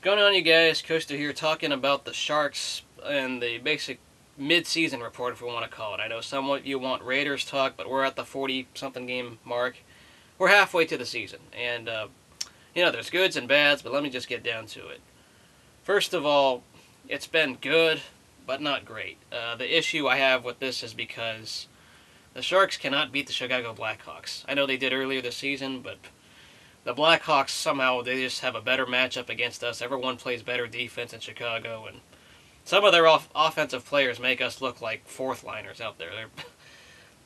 What's going on, you guys? Coaster here, talking about the Sharks and the basic mid-season report, if we want to call it. I know some of you want Raiders talk, but we're at the 40-something game mark. We're halfway to the season, and there's goods and bads, but let me just get down to it. First of all, it's been good, but not great. The issue I have with this is because the Sharks cannot beat the Chicago Blackhawks. I know they did earlier this season, but the Blackhawks somehow they just have a better matchup against us. Everyone plays better defense in Chicago, and some of their offensive players make us look like fourth liners out there.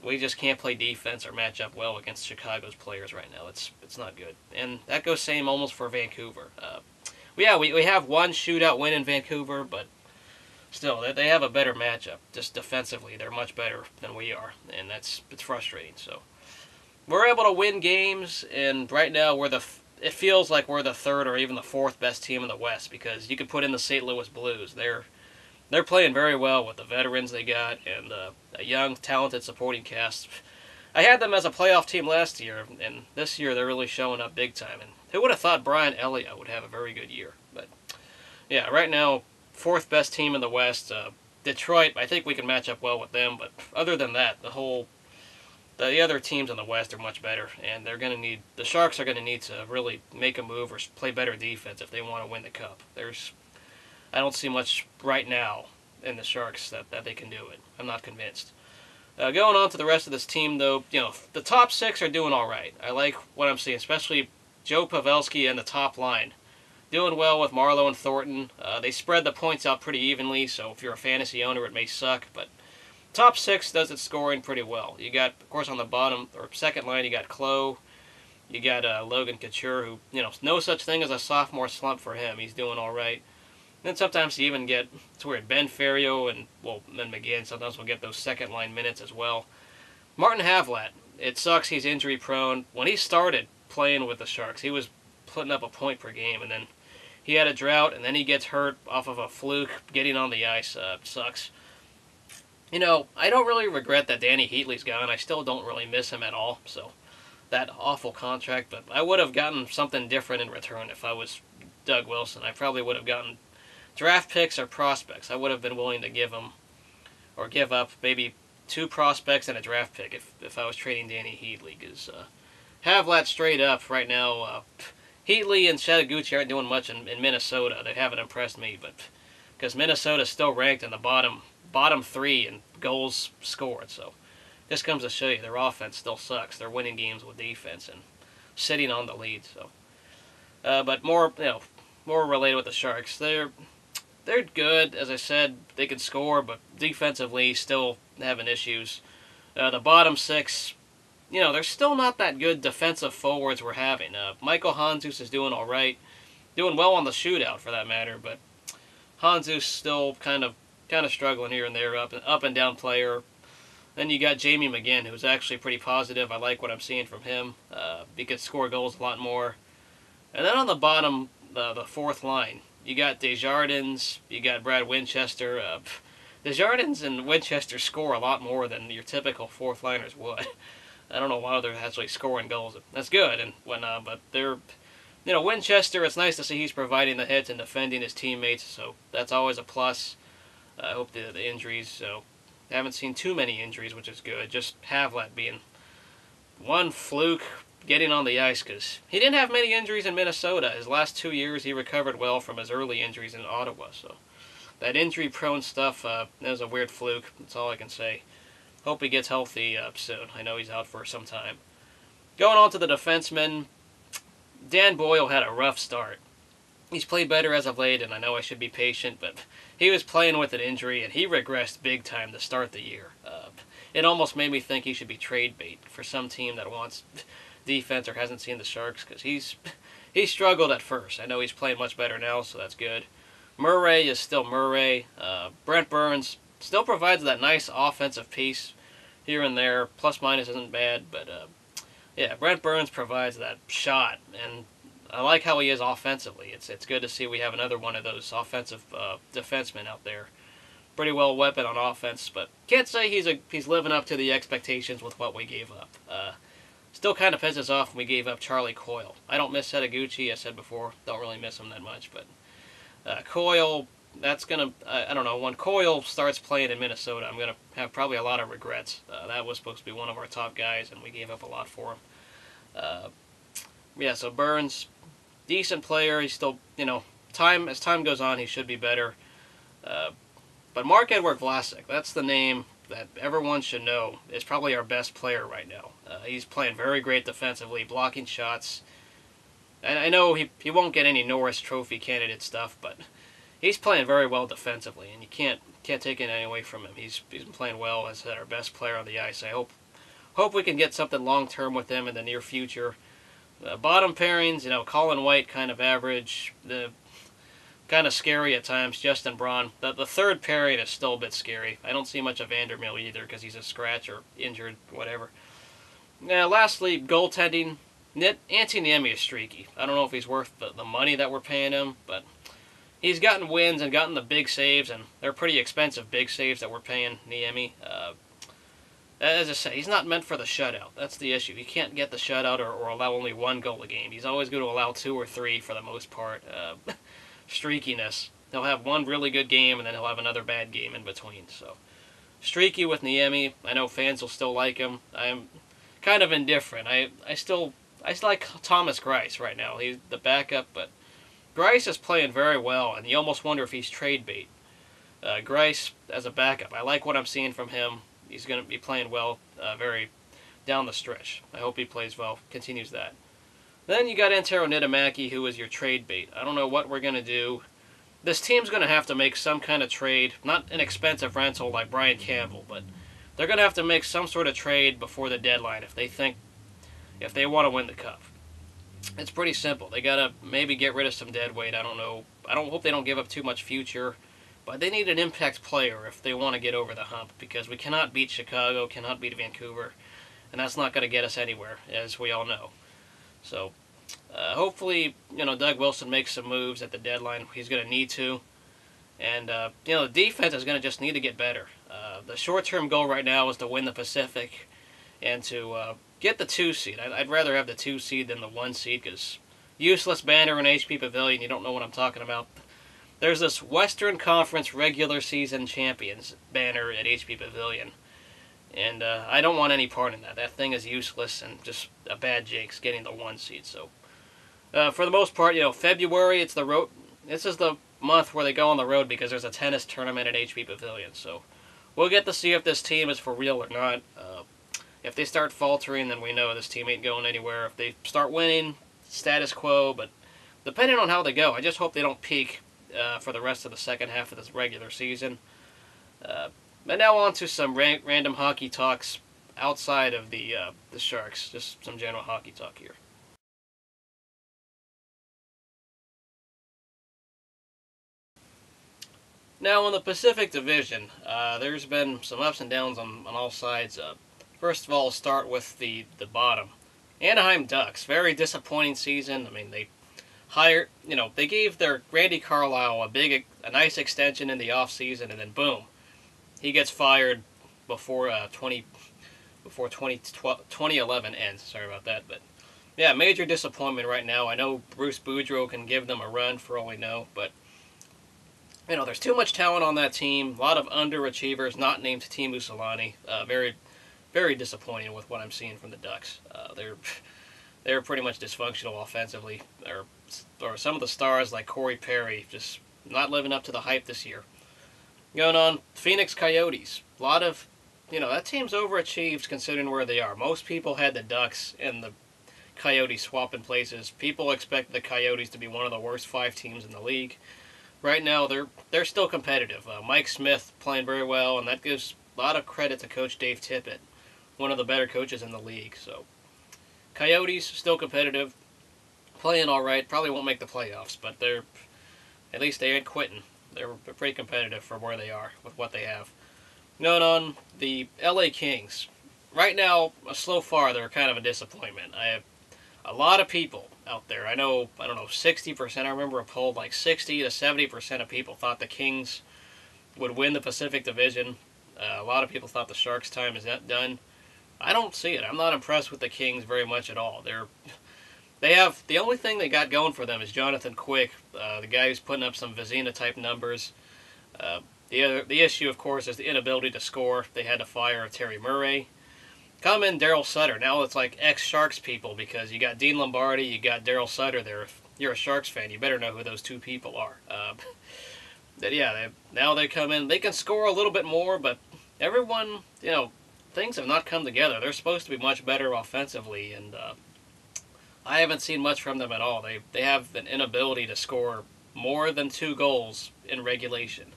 We just can't play defense or match up well against Chicago's players right now. It's not good, and that goes same almost for Vancouver. We have one shootout win in Vancouver, but still they have a better matchup. Just defensively, they're much better than we are, and it's frustrating. So we're able to win games, and right now it feels like we're the third or even the fourth best team in the West, because you could put in the St. Louis Blues. They're playing very well with the veterans they got and a young, talented supporting cast. I had them as a playoff team last year, and this year they're really showing up big time. And who would have thought Brian Elliott would have a very good year? But yeah, right now, fourth best team in the West. Detroit, I think we can match up well with them, but other than that, the other teams in the West are much better, and the Sharks are going to need to really make a move or play better defense if they want to win the Cup. I don't see much right now in the Sharks that they can do it. I'm not convinced. Going on to the rest of this team, though, the top six are doing all right. I like what I'm seeing, especially Joe Pavelski and the top line. Doing well with Marleau and Thornton. They spread the points out pretty evenly, so if you're a fantasy owner, it may suck, but top six does its scoring pretty well. You got, of course, on the bottom or second line, you got Clowe. You got Logan Couture, who, no such thing as a sophomore slump for him. He's doing all right. Then sometimes you even get, it's weird, Ben Ferriero and McGinn sometimes will get those second line minutes as well. Martin Havlat, it sucks he's injury prone. When he started playing with the Sharks, he was putting up a point per game, and then he had a drought, and then he gets hurt off of a fluke getting on the ice. Sucks. I don't really regret that Danny Heatley's gone. I still don't really miss him at all. So, that awful contract. But I would have gotten something different in return if I was Doug Wilson. I probably would have gotten draft picks or prospects. I would have been willing to give up maybe 2 prospects and a draft pick if I was trading Danny Heatley. Because Havlat straight up right now, Heatley and Shadaguchi aren't doing much in Minnesota. They haven't impressed me, but because Minnesota's still ranked in the bottom 3 in goals scored. So this comes to show you their offense still sucks. They're winning games with defense and sitting on the lead. So, but more related with the Sharks, they're good. As I said, they can score, but defensively still having issues. The bottom 6, they're still not that good defensive forwards we're having. Michael Handzus is doing all right, doing well on the shootout for that matter, but Handzus still kind of struggling here and there, up and down player. Then you got Jamie McGinn, who's actually pretty positive. I like what I'm seeing from him. He could score goals a lot more. And then on the bottom, the fourth line, you got Desjardins, you got Brad Winchester. Desjardins and Winchester score a lot more than your typical fourth liners would. I don't know why they're actually scoring goals. That's good and whatnot, but they're, Winchester, it's nice to see he's providing the hits and defending his teammates, so that's always a plus. I hope the injuries, so I haven't seen too many injuries, which is good. Just Havlat being one fluke getting on the ice, because he didn't have many injuries in Minnesota. His last 2 years, he recovered well from his early injuries in Ottawa, so that injury-prone stuff, that was a weird fluke. That's all I can say. Hope he gets healthy soon. I know he's out for some time. Going on to the defensemen, Dan Boyle had a rough start. He's played better as of late, and I know I should be patient, but he was playing with an injury, and he regressed big time to start the year. It almost made me think he should be trade bait for some team that wants defense or hasn't seen the Sharks, because he struggled at first. I know he's playing much better now, so that's good. Murray is still Murray. Brent Burns still provides that nice offensive piece here and there. Plus minus isn't bad, but yeah, Brent Burns provides that shot, and I like how he is offensively. It's good to see we have another one of those offensive defensemen out there. Pretty well weapon on offense, but can't say he's living up to the expectations with what we gave up. Still kind of pisses off when we gave up Charlie Coyle. I don't miss Setaguchi, I said before. Don't really miss him that much, but Coyle, that's gonna. I don't know. When Coyle starts playing in Minnesota, I'm gonna have probably a lot of regrets. That was supposed to be one of our top guys, and we gave up a lot for him. Uh, yeah. So Burns, decent player. He's still, time as time goes on, he should be better. Uh, but Marc-Edouard Vlasic, that's the name that everyone should know, is probably our best player right now. He's playing very great defensively, blocking shots. And I know he won't get any Norris Trophy candidate stuff, but he's playing very well defensively, and you can't take it away from him. He's been playing well as our best player on the ice. I hope we can get something long term with him in the near future. Bottom pairings, Colin White kind of average. The kind of scary at times. Justin Braun. The third pairing is still a bit scary. I don't see much of Vandermill either because he's a scratch or injured, whatever. Lastly, goaltending. Antti Niemi is streaky. I don't know if he's worth the money that we're paying him, but he's gotten wins and gotten the big saves, and they're pretty expensive big saves that we're paying Niemi. As I say, he's not meant for the shutout. That's the issue. He can't get the shutout or allow only one goal a game. He's always going to allow 2 or 3 for the most part. Streakiness. He'll have one really good game, and then he'll have another bad game in between. So, streaky with Niemi. I know fans will still like him. I'm kind of indifferent. I still like Thomas Greiss right now. He's the backup, but Greiss is playing very well, and you almost wonder if he's trade bait. Greiss as a backup. I like what I'm seeing from him. He's going to be playing well very down the stretch. I hope he plays well, continues that. Then you got Antero Niittymaki, who is your trade bait. I don't know what we're going to do. This team's going to have to make some kind of trade. Not an expensive rental like Brian Campbell, but they're going to have to make some sort of trade before the deadline if they want to win the cup. It's pretty simple. They got to maybe get rid of some dead weight. I don't know. I don't hope they don't give up too much future. But they need an impact player if they want to get over the hump, because we cannot beat Chicago, cannot beat Vancouver, and that's not going to get us anywhere, as we all know. So, hopefully, Doug Wilson makes some moves at the deadline. He's going to need to. And, the defense is going to just need to get better. The short-term goal right now is to win the Pacific and to get the 2 seed. I'd rather have the 2 seed than the 1 seed, because useless banner in HP Pavilion, you don't know what I'm talking about. There's this Western Conference regular season champions banner at HP Pavilion. And I don't want any part in that. That thing is useless and just a bad jinx getting the 1 seed. So, for the most part, February, it's the road. This is the month where they go on the road because there's a tennis tournament at HP Pavilion. So, we'll get to see if this team is for real or not. If they start faltering, then we know this team ain't going anywhere. If they start winning, status quo. But depending on how they go, I just hope they don't peak for the rest of the second half of this regular season. But now on to some random hockey talks outside of the Sharks. Just some general hockey talk here. Now in the Pacific Division, there's been some ups and downs on all sides. First of all, start with the bottom. Anaheim Ducks, very disappointing season. I mean, they gave their Randy Carlyle a nice extension in the offseason, and then boom, he gets fired before 2011 ends. Sorry about that, but yeah, major disappointment right now. I know Bruce Boudreau can give them a run for all we know, but there's too much talent on that team. A lot of underachievers, not named Teemu Selanne. Very, very disappointing with what I'm seeing from the Ducks. They're pretty much dysfunctional offensively. Or some of the stars like Corey Perry just not living up to the hype this year. Going on, Phoenix Coyotes. A lot of, that team's overachieved considering where they are. Most people had the Ducks and the Coyotes swapping places. People expect the Coyotes to be one of the worst 5 teams in the league. Right now, they're still competitive. Mike Smith playing very well, and that gives a lot of credit to Coach Dave Tippett, one of the better coaches in the league. So, Coyotes still competitive, playing all right. Probably won't make the playoffs, but at least they ain't quitting. They're pretty competitive for where they are with what they have. Going on, the LA Kings. Right now, so far, they're kind of a disappointment. I have a lot of people out there. I don't know, 60%. I remember a poll, like 60 to 70% of people thought the Kings would win the Pacific Division. A lot of people thought the Sharks' time is not done. I don't see it. I'm not impressed with the Kings very much at all. They have the only thing they got going for them is Jonathan Quick, the guy who's putting up some Vizina type numbers. Uh, the issue, of course, is the inability to score. They had to fire Terry Murray. Come in Daryl Sutter. Now it's like ex-Sharks people because you got Dean Lombardi, you got Daryl Sutter there. If you're a Sharks fan, you better know who those two people are. But yeah, now they come in. They can score a little bit more, but everyone, things have not come together. They're supposed to be much better offensively, and I haven't seen much from them at all. They have an inability to score more than 2 goals in regulation.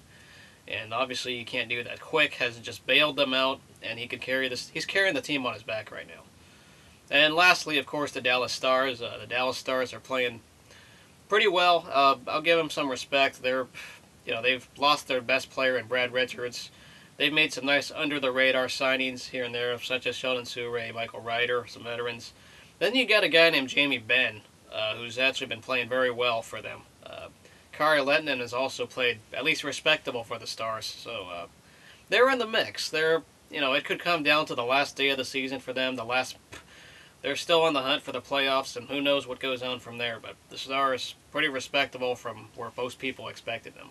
And obviously you can't do that. Quick has just bailed them out, and he could carry this. He's carrying the team on his back right now. And lastly, of course, the Dallas Stars. The Dallas Stars are playing pretty well. I'll give them some respect. They've lost their best player in Brad Richards. They've made some nice under-the-radar signings here and there, such as Sheldon Souray, Michael Ryder, some veterans. Then you got a guy named Jamie Benn, who's actually been playing very well for them. Kari Lehtinen has also played at least respectable for the Stars, so they're in the mix. It could come down to the last day of the season for them. They're still on the hunt for the playoffs, and who knows what goes on from there. But the Stars pretty respectable from where most people expected them.